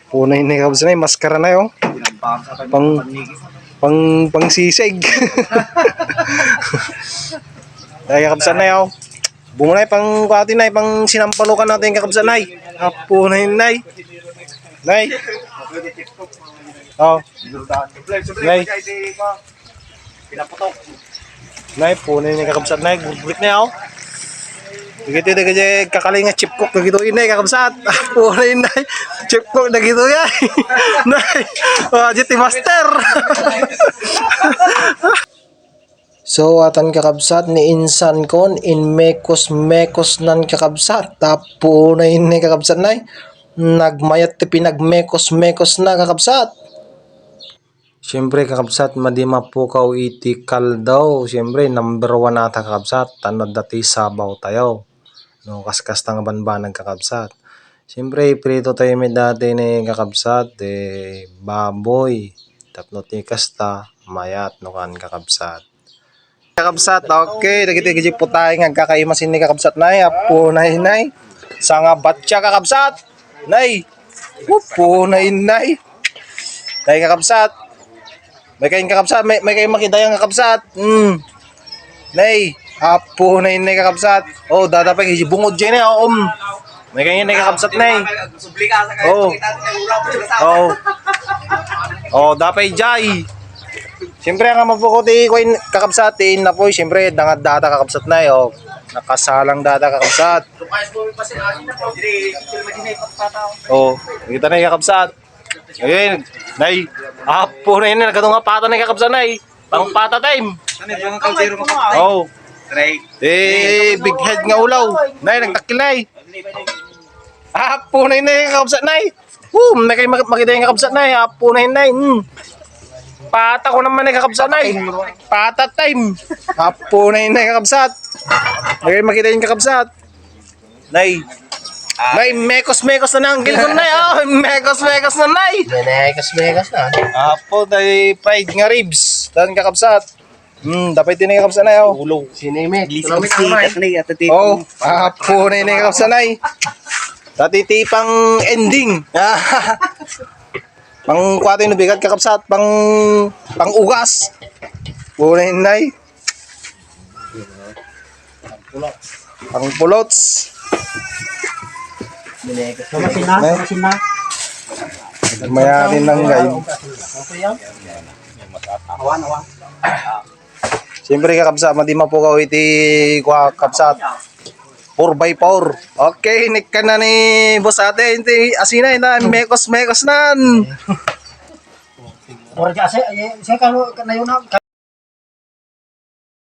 Punay na kabs na maskara na yung. Pang sisig. Ay kakabsan na yung. Bumunay pang kwati na pang sinampalukan natin kakabsan na. Punay na. Nay. Oh. Nay. Pinaputok. Nay, punay na kakabsat na. Gubrik na ako. Begitu na kasi kakalinga chip cook na gito inay kakabsat. Punay na. Chip cook na gito yan. Nay. GT Master. So atan kakabsat ni insan kon in mekos nan kakabsat. Punay na kakabsat na. Nagmayat ti pinagmekos na kakabsat. Siyempre kakabsat madima po kaw iti kaldaw. Siyempre number 1 nata kakabsat. Tanod dati sabaw tayo. No, kaskas tang banbanag kakabsat. Siyempre prito tayo may dati ni kakabsat. Baboy. Tapno ti kasta. Mayat no kan kakabsat. Kakabsat okay. Dagiti po tayo nga kakaimasin ni kakabsat na. Punay nay. Sanga batya kakabsat. Nay. Punay nay. Tay kakabsat. May kayong kakabsat, may kayong makidayang kakabsat. Nay, hapo na yun na kakabsat. Oh, dadapay kasi bungod dyan na. May kayong na kakabsat na. Dapay jay. Siyempre ang mapukuti ko yung kakabsatin na po, siyempre dangad data kakabsat na. Nakasalang data kakabsat. Kita na yung kakabsat. Ayun, nay, hapo na yun na, nagkatong nga pata na kakabsan na pang pata time. Big head nga ulaw. Nay, nagtakil na hapo na yun na kakabsan na may kayo makita yung kakabsan na hapo na yun na pata ko naman na kakabsan na pata time. Hapo na yun na kakabsat. May kayo makita yung kakabsat. Nay, may mekos na nang gilgon na mekos na nay. Mekos na. Apo day fried nga ribs. Tan kakabsat. Dapat din kakabsat na yo. Ulo. Sinimik. Apo na ni kakabsat na. Dati ti pang ending. Pang kwato yung bigat kakabsat, pang ugas. Punay nay. Pang pulots. Masin na. Mayarin ng gayon. Siyempre kakabsat, madima po ka iti kakabsat. 4x4. Okay, nik ka na ni boss ate. Hindi, asina, mekos nan. Orja, saya kalau na yun